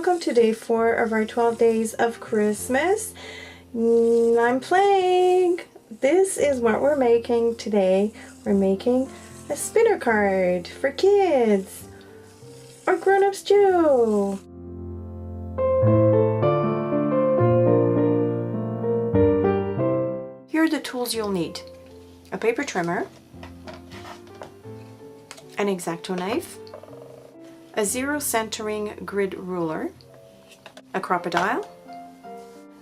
welcome to day 4 of our 12 days of Christmas. I'm playing. This is what we're making today. We're making a spinner card for kids or grown-ups too. Here are the tools you'll need. A paper trimmer, an X-Acto knife, a zero centering grid ruler, a crop-a-dile,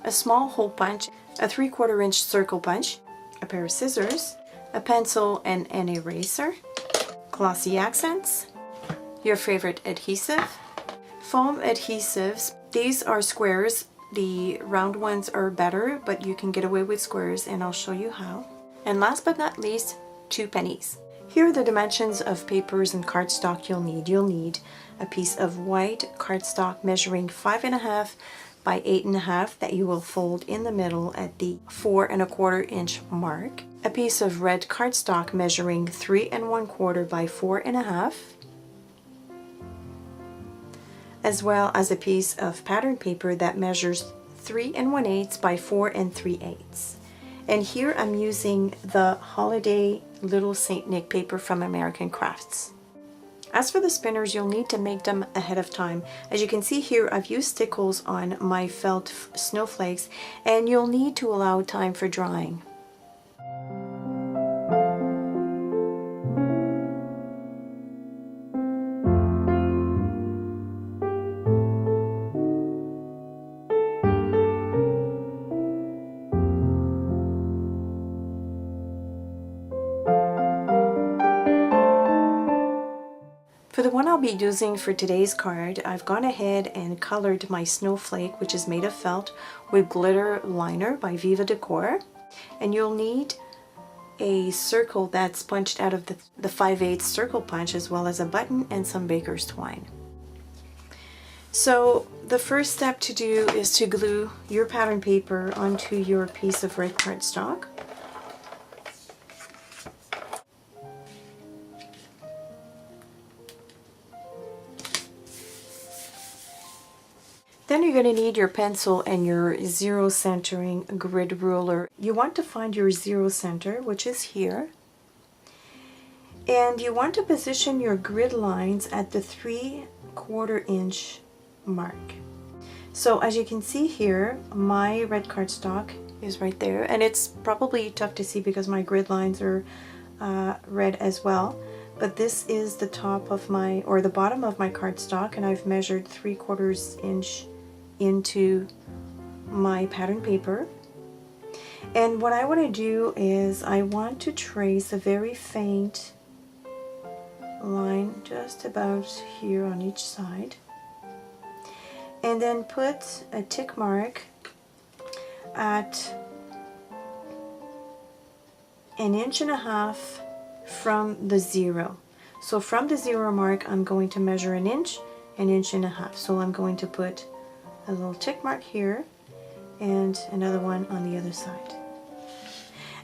a small hole punch, a 3/4 inch circle punch, a pair of scissors, a pencil and an eraser, glossy accents, your favorite adhesive, foam adhesives. These are squares. The round ones are better, but you can get away with squares and I'll show you how. And last but not least, 2 pennies. Here are the dimensions of papers and cardstock you'll need. You'll need a piece of white cardstock measuring 5.5 by 8.5 that you will fold in the middle at the 4.25 inch mark. A piece of red cardstock measuring 3.25 by 4.5, as well as a piece of pattern paper that measures 3 1/8 by 4 3/8. And here I'm using the Holiday Little Saint Nick paper from American Crafts. As for the spinners, you'll need to make them ahead of time. As you can see here, I've used stickles on my felt snowflakes, and you'll need to allow time for drying. For the one I'll be using for today's card, I've gone ahead and colored my snowflake, which is made of felt, with glitter liner by Viva Decor. And you'll need a circle that's punched out of the 5/8 circle punch, as well as a button and some baker's twine. So the first step to do is to glue your pattern paper onto your piece of red cardstock. Then you're going to need your pencil and your zero centering grid ruler. You want to find your zero center, which is here. And you want to position your grid lines at the 3/4 inch mark. So as you can see here, my red cardstock is right there. And it's probably tough to see because my grid lines are red as well. But this is the top of my, or the bottom of my cardstock, and I've measured 3/4 inch into my pattern paper. And what I want to do is I want to trace a very faint line just about here on each side, and then put a tick mark at 1.5 inches from the zero. So from the zero mark, I'm going to measure 1 inch, 1.5 inches. So I'm going to put a little tick mark here and another one on the other side.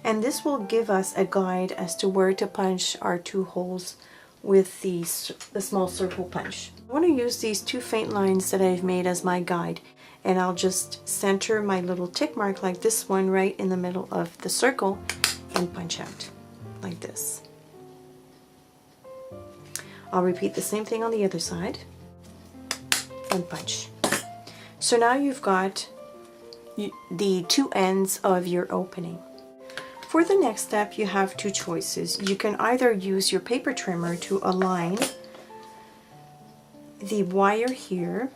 And this will give us a guide as to where to punch our 2 holes with the small circle punch. I want to use these 2 faint lines that I've made as my guide, and I'll just center my little tick mark like this one right in the middle of the circle and punch out like this. I'll repeat the same thing on the other side and punch. So now you've got the 2 ends of your opening. For the next step, you have 2 choices. You can either use your paper trimmer to align the wire here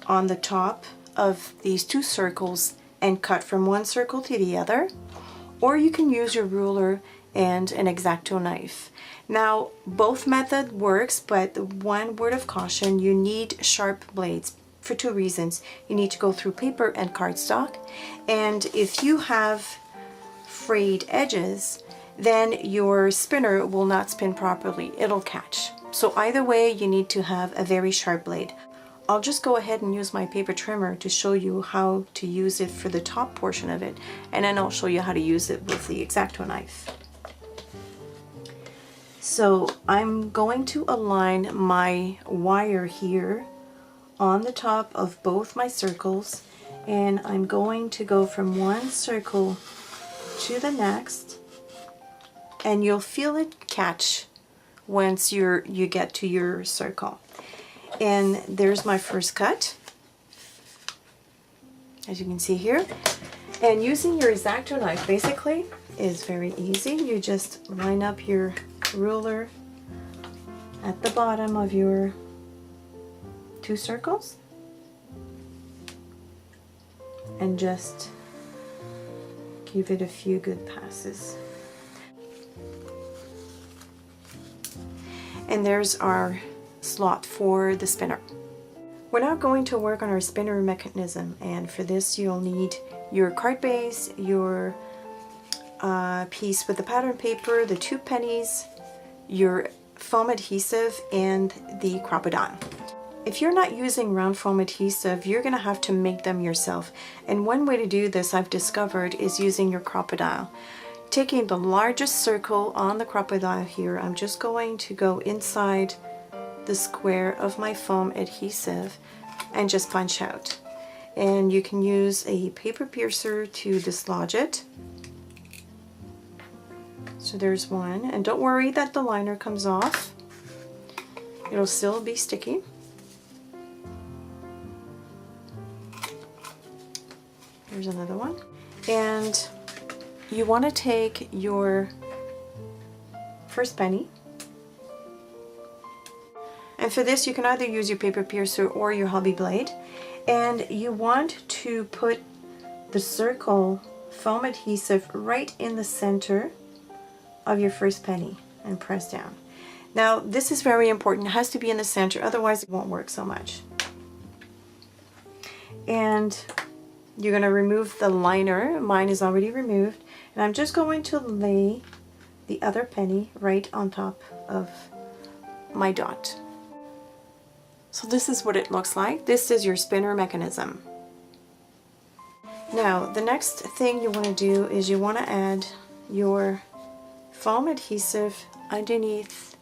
on the top of these 2 circles and cut from one circle to the other, or you can use your ruler and an X-Acto knife. Now, both method works, but one word of caution, you need sharp blades. For 2 reasons. You need to go through paper and cardstock, and if you have frayed edges, then your spinner will not spin properly. It'll catch. So either way, you need to have a very sharp blade. I'll just go ahead and use my paper trimmer to show you how to use it for the top portion of it, and then I'll show you how to use it with the X-Acto knife. So I'm going to align my wire here on the top of both my circles, and I'm going to go from one circle to the next, and you'll feel it catch once you get to your circle. And there's my first cut, as you can see here. And using your X-Acto knife basically is very easy. You just line up your ruler at the bottom of your two circles and just give it a few good passes. And there's our slot for the spinner. We're now going to work on our spinner mechanism, and for this you'll need your card base, your piece with the pattern paper, the 2 pennies, your foam adhesive, and the crop-a-dile. If you're not using round foam adhesive, you're going to have to make them yourself. And one way to do this, I've discovered, is using your crop-a-dile. Taking the largest circle on the crop-a-dile here, I'm just going to go inside the square of my foam adhesive and just punch out. And you can use a paper piercer to dislodge it. So there's one, and don't worry that the liner comes off. It'll still be sticky. Here's another one. And you want to take your first penny, and for this you can either use your paper piercer or your hobby blade, and you want to put the circle foam adhesive right in the center of your first penny and press down. Now this is very important. It has to be in the center, otherwise it won't work so much. And you're going to remove the liner. Mine is already removed, and I'm just going to lay the other penny right on top of my dot. So this is what it looks like. This is your spinner mechanism. Now the next thing you want to do is you want to add your foam adhesive underneath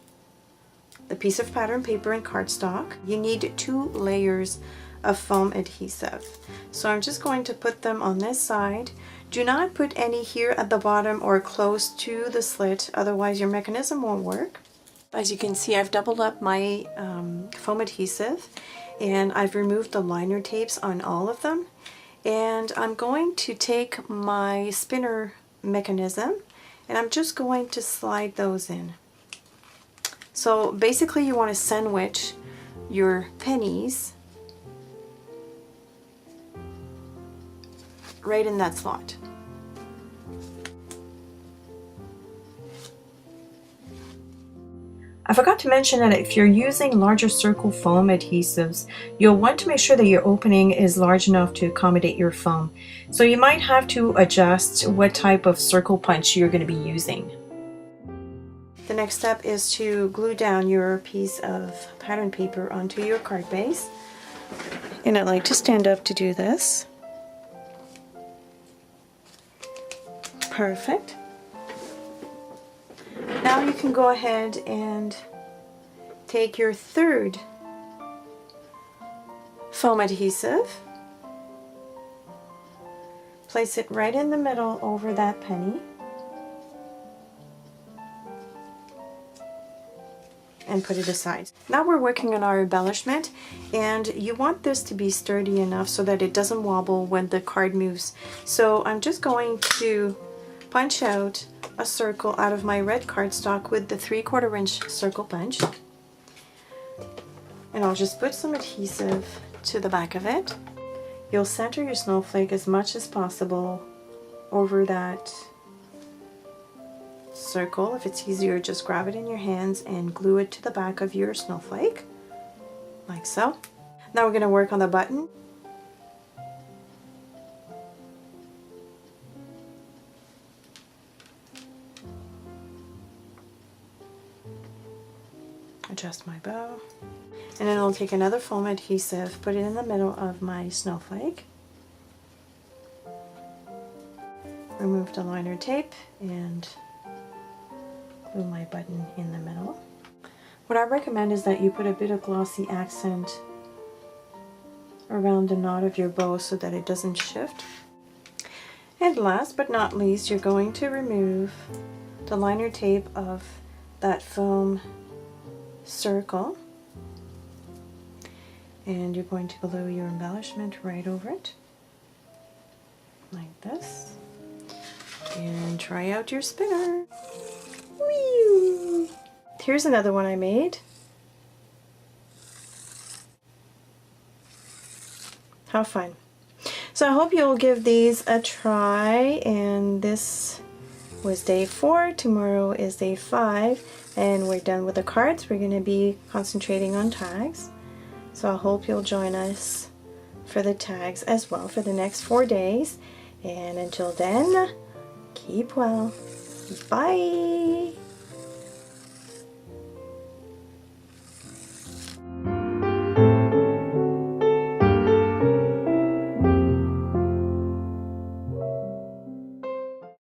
the piece of pattern paper and cardstock. You need 2 layers of foam adhesive. So I'm just going to put them on this side. Do not put any here at the bottom or close to the slit, otherwise your mechanism won't work. As you can see, I've doubled up my foam adhesive, and I've removed the liner tapes on all of them. And I'm going to take my spinner mechanism, and I'm just going to slide those in. So basically you want to sandwich your pennies right in that slot. I forgot to mention that if you're using larger circle foam adhesives, you'll want to make sure that your opening is large enough to accommodate your foam. So you might have to adjust what type of circle punch you're going to be using. The next step is to glue down your piece of pattern paper onto your card base. And I like to stand up to do this. Perfect. Now you can go ahead and take your third foam adhesive, place it right in the middle over that penny, and put it aside. Now we're working on our embellishment, and you want this to be sturdy enough so that it doesn't wobble when the card moves. So I'm just going to punch out a circle out of my red cardstock with the 3/4 inch circle punch, and I'll just put some adhesive to the back of it. You'll center your snowflake as much as possible over that circle. If it's easier, just grab it in your hands and glue it to the back of your snowflake, like so. Now we're going to work on the button. Adjust my bow, and then I'll take another foam adhesive, put it in the middle of my snowflake, remove the liner tape, and glue my button in the middle. What I recommend is that you put a bit of glossy accent around the knot of your bow so that it doesn't shift. And last but not least, you're going to remove the liner tape of that foam circle, and you're going to glue your embellishment right over it like this, and try out your spinner. Whee! Here's another one I made. How fun. So I hope you'll give these a try, and this was day 4, tomorrow is day 5, and we're done with the cards. We're going to be concentrating on tags. So I hope you'll join us for the tags as well for the next 4 days. And until then, keep well. Bye!